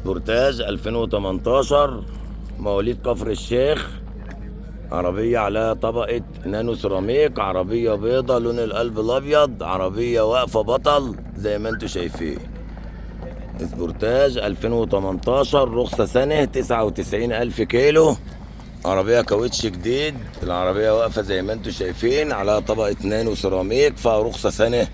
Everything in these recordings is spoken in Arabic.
سبورتاج 2018 مواليد كفر الشيخ. عربية عليها طبقة نانو سيراميك، عربية بيضة لون القلب الأبيض، عربية واقفة بطل زي ما انتوا شايفين. سبورتاج 2018 رخصة سنة 99,000 كيلو، عربية كاوتش جديد. العربية واقفة زي ما انتوا شايفين، عليها طبقة نانو سيراميك، فيها رخصة سنة.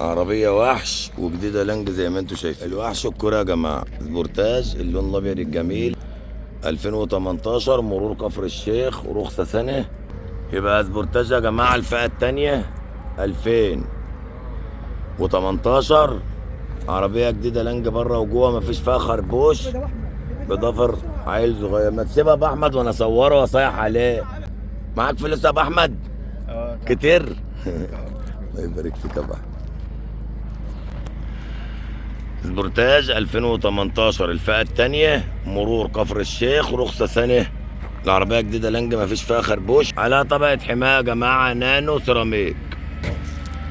عربية وحش وجديدة لانج زي ما انتوا شايفين. الوحش الكرة يا جماعة. سبورتاج اللون الأبيض الجميل 2018 مرور كفر الشيخ ورخصة سنة. يبقى سبورتاج يا جماعة الفئة التانية 2018، عربية جديدة لانج بره وجوه، مفيش فيها خربوش، بضفر عيل صغير. ما تسيبها ابو احمد وانا اصوره واصيح عليه. معاك فلوس يا ابو احمد؟ كتير. الله يبارك فيك يا ابو احمد. سبورتاج 2018 الفئة التانية مرور كفر الشيخ ورخصة سنة. العربية جديدة لانج مفيش فيها خربوش، عليها طبقة حماية يا جماعة نانو سيراميك.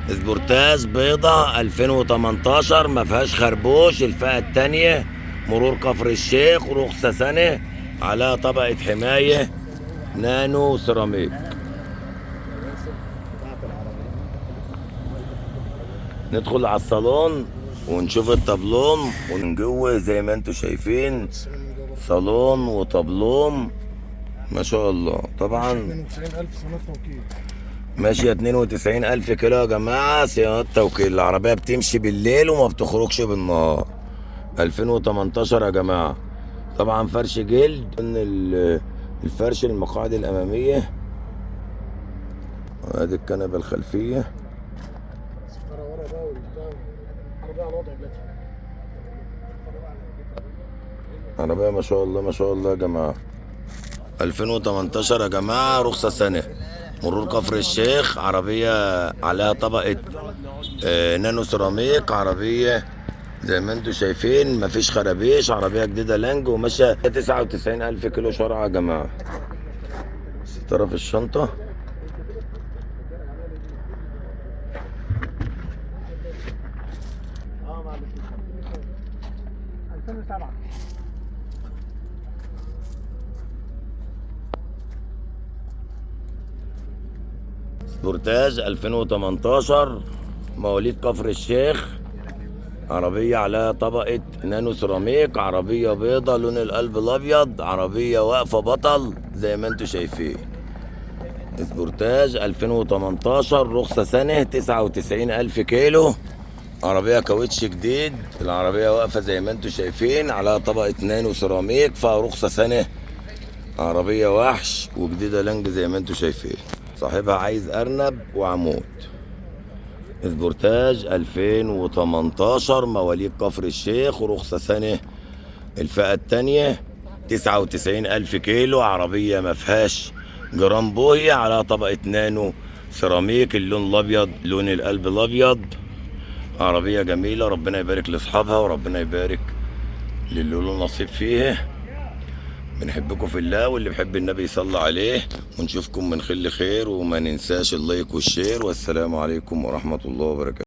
سبورتاج بيضة 2018 مفيهاش خربوش، الفئة التانية مرور كفر الشيخ ورخصة سنة، عليها طبقة حماية نانو سيراميك. ندخل على الصالون ونشوف الطابلون ومن جوه زي ما انتوا شايفين، صالون وطابلون ما شاء الله. طبعا 92,000 سنة توكيل، ماشية 92,000 كيلو يا جماعة، صيانات توكيل. العربية بتمشي بالليل وما بتخرجش بالنهار. 2018 يا جماعة. طبعا فرش جلد من الفرش، المقاعد الأمامية، ادي الكنبة الخلفية. سفارة ورا بقى والبتاع. عربية على وضع دلوقتي. عربية ما شاء الله ما شاء الله يا جماعة. 2018 يا جماعة رخصة سنة، مرور كفر الشيخ، عربية عليها طبقة نانو سيراميك، عربية زي ما انتوا شايفين مفيش خرابيش، عربية جديدة لانج وماشية 99,000 كيلو شرع يا جماعة. ستارة في الشنطة. معلش 2007. سبورتاج 2018 مواليد كفر الشيخ، عربية عليها طبقة نانو سيراميك، عربية بيضة لون القلب الأبيض، عربية واقفة بطل زي ما انتوا شايفين. سبورتاج 2018 رخصة سنة 99,000 كيلو، عربية كاوتش جديد. العربية واقفة زي ما انتوا شايفين، عليها طبقة نانو سيراميك، فيها رخصة سنة. عربية وحش وجديدة لانج زي ما انتوا شايفين، صاحبها عايز أرنب وعمود. سبورتاج 2018 مواليد كفر الشيخ ورخصة سنة. الفئة التانية 99,000 كيلو، عربية مفيهاش جرام بوهي، على طبقة نانو سيراميك، اللون الأبيض لون القلب الأبيض. عربية جميلة، ربنا يبارك لأصحابها وربنا يبارك للي له نصيب فيها. بنحبكم في الله، واللي بيحب النبي يصلى عليه، ونشوفكم من خير لخير، وما ننساش اللايك والشير، والسلام عليكم ورحمة الله وبركاته.